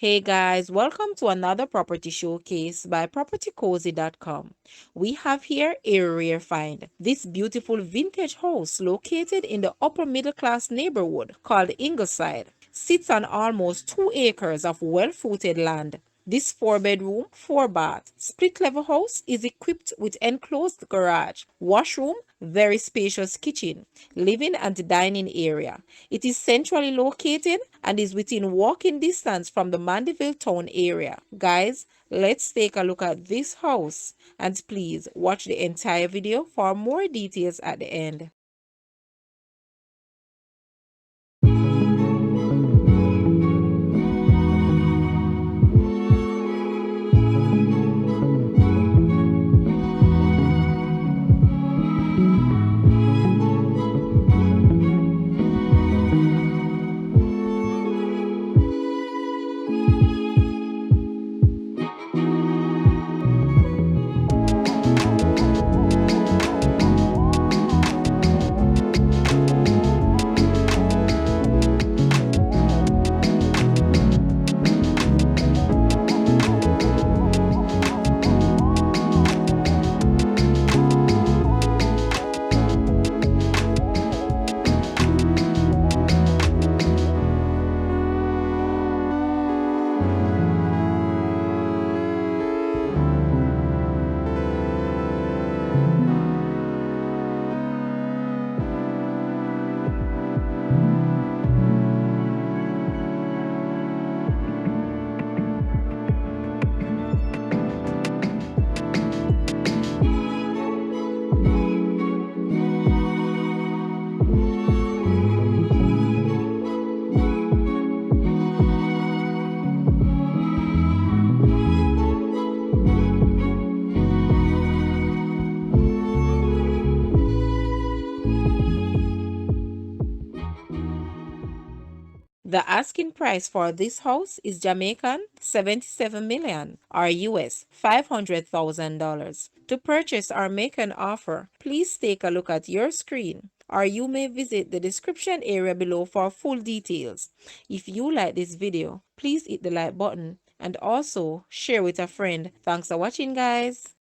Hey guys, welcome to another property showcase by propertycozy.com. We have here a rare find. This beautiful vintage house located in the upper middle class neighborhood called Ingleside sits on almost 2 acres of well-footed land. This 4-bedroom, 4-bath, split-level house is equipped with enclosed garage, washroom, very spacious kitchen, living and dining area. It is centrally located and is within walking distance from the Mandeville town area. Guys, let's take a look at this house and please watch the entire video for more details at the end. The asking price for this house is Jamaican 77 million or US $500,000. To purchase or make an offer, please take a look at your screen or you may visit the description area below for full details. If you like this video, please hit the like button and also share with a friend. Thanks for watching, guys.